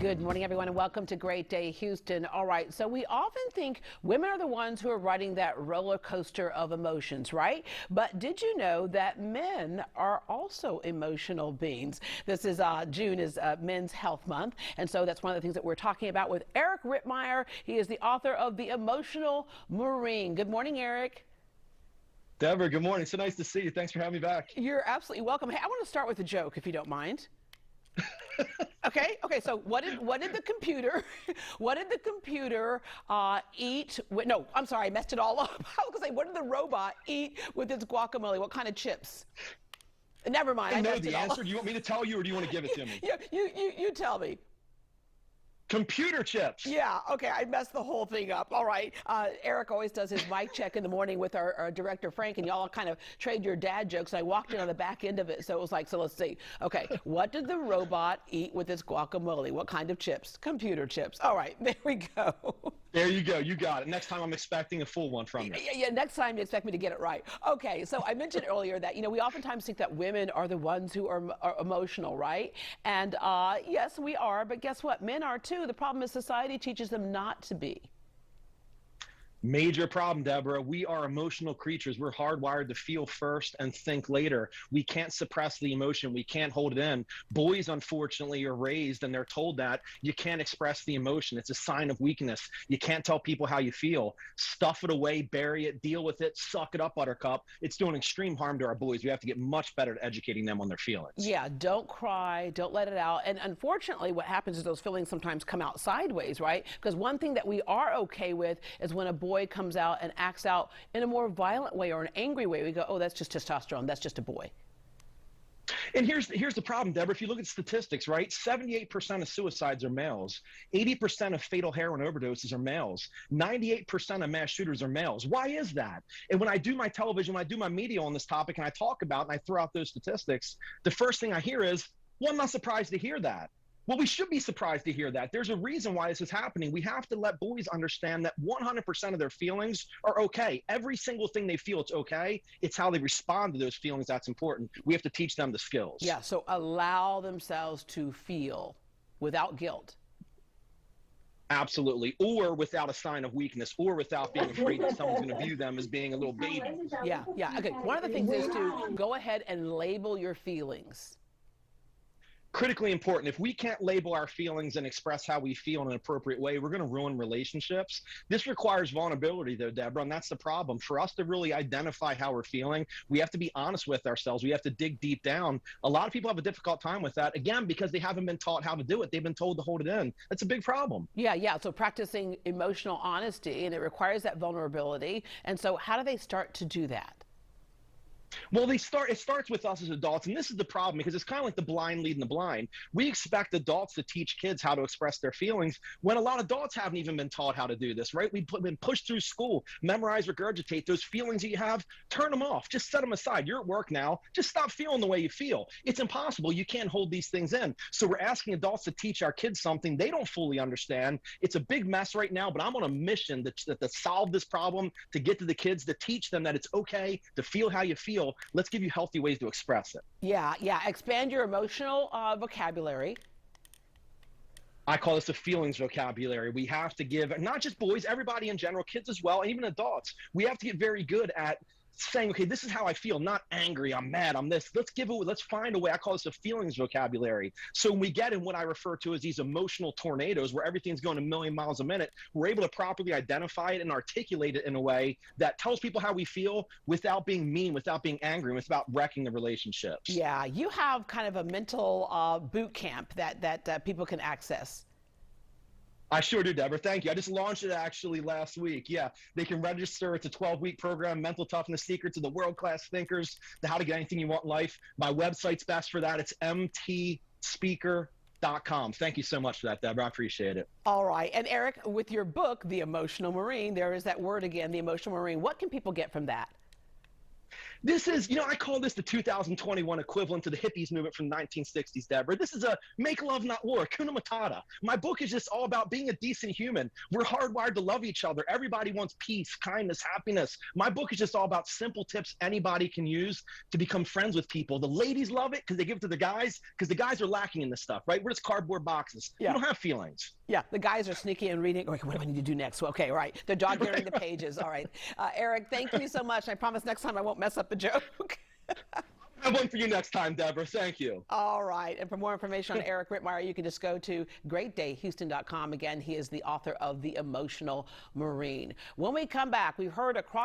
Good morning, everyone, and welcome to Great Day Houston. All right, so we often think women are the ones who are riding that roller coaster of emotions, right? But did you know that men are also emotional beings? This is June is Men's Health Month, and so that's one of the things that we're talking about with Eric Rittmeyer. He is the author of The Emotional Marine. Good morning, Eric. Deborah, good morning. So nice to see you. Thanks for having me back. You're absolutely welcome. Hey, I want to start with a joke, if you don't mind. Okay. So what did the computer eat? No, I'm sorry, I messed it all up. I was gonna say, what did the robot eat with its guacamole? What kind of chips? Never mind. I know the answer. Do you want me to tell you, or do you want to give it to me? Yeah, you tell me. Computer chips. Yeah, okay, I messed the whole thing up. All right. Eric always does his mic check in the morning with our director, Frank, and y'all kind of trade your dad jokes. I walked in on the back end of it, so it was like, so let's see. Okay, what did the robot eat with its guacamole? What kind of chips? Computer chips. All right, there we go. There you go. You got it. Next time I'm expecting a full one from you. Yeah, next time you expect me to get it right. Okay, so I mentioned earlier that, we oftentimes think that women are the ones who are emotional, right? And yes, we are, but guess what? Men are too. The problem is society teaches them not to be. Major problem, Deborah. We are emotional creatures. We're hardwired to feel first and think later. We can't suppress the emotion. We can't hold it in. Boys, unfortunately, are raised and they're told that you can't express the emotion. It's a sign of weakness. You can't tell people how you feel. Stuff it away, bury it, deal with it, suck it up, buttercup. It's doing extreme harm to our boys. We have to get much better at educating them on their feelings. Yeah, don't cry, don't let it out. And unfortunately, what happens is those feelings sometimes come out sideways, right? Because one thing that we are okay with is when a boy comes out and acts out in a more violent way or an angry way, we go, oh, that's just testosterone, that's just a boy. And here's the problem, Deborah. If you look at statistics, right, 78% of suicides are males. 80% of fatal heroin overdoses are males. 98% of mass shooters are males. Why is that? And when I do my television, when I do my media on this topic and I talk about and I throw out those statistics, the first thing I hear is, well, I'm not surprised to hear that. Well, we should be surprised to hear that. There's a reason why this is happening. We have to let boys understand that 100% of their feelings are okay. Every single thing they feel, it's okay. It's how they respond to those feelings that's important. We have to teach them the skills. Yeah, so allow themselves to feel without guilt. Absolutely. Or without a sign of weakness, or without being afraid that someone's going to view them as being a little baby. Yeah. Okay, one of the things is to go ahead and label your feelings. Critically important. If we can't label our feelings and express how we feel in an appropriate way, we're going to ruin relationships. This requires vulnerability, though, Deborah, and that's the problem. For us to really identify how we're feeling, we have to be honest with ourselves. We have to dig deep down. A lot of people have a difficult time with that, again, because they haven't been taught how to do it. They've been told to hold it in. That's a big problem. Yeah. So practicing emotional honesty, and it requires that vulnerability. And so how do they start to do that? Well, it starts with us as adults, and this is the problem because it's kind of like the blind leading the blind. We expect adults to teach kids how to express their feelings when a lot of adults haven't even been taught how to do this, right? We've been pushed through school, memorize, regurgitate. Those feelings that you have, turn them off. Just set them aside. You're at work now. Just stop feeling the way you feel. It's impossible. You can't hold these things in. So we're asking adults to teach our kids something they don't fully understand. It's a big mess right now, but I'm on a mission to solve this problem, to get to the kids, to teach them that it's okay to feel how you feel. Let's give you healthy ways to express it. Yeah. Expand your emotional vocabulary. I call this a feelings vocabulary. We have to give, not just boys, everybody in general, kids as well, and even adults. We have to get very good at saying, okay, this is how I feel, not angry, I'm mad, I'm this. Let's find a way. I call this a feelings vocabulary. So when we get in what I refer to as these emotional tornadoes where everything's going a million miles a minute, we're able to properly identify it and articulate it in a way that tells people how we feel without being mean, without being angry, without wrecking the relationships. Yeah, you have kind of a mental boot camp that people can access. I sure do, Deborah. Thank you. I just launched it actually last week. Yeah, they can register. It's a 12-week program, Mental Toughness Secrets of the World-Class Thinkers, the How to Get Anything You Want in Life. My website's best for that. It's mtspeaker.com. Thank you so much for that, Deborah. I appreciate it. All right. And Eric, with your book, The Emotional Marine, there is that word again, The Emotional Marine. What can people get from that? This is, I call this the 2021 equivalent to the hippies movement from the 1960s, Deborah. This is a make love, not war, Kuna Matata. My book is just all about being a decent human. We're hardwired to love each other. Everybody wants peace, kindness, happiness. My book is just all about simple tips anybody can use to become friends with people. The ladies love it because they give it to the guys, because the guys are lacking in this stuff, right? We're just cardboard boxes. Yeah. We don't have feelings. Yeah, the guys are sneaky and reading. Okay, what do I need to do next? Okay, all right. They're dog-earing the pages. All right. Eric, thank you so much. I promise next time I won't mess up the joke. I have one for you next time, Deborah. Thank you. All right. And for more information on Eric Rittmeyer, you can just go to greatdayhouston.com. Again, he is the author of The Emotional Marine. When we come back, we've heard across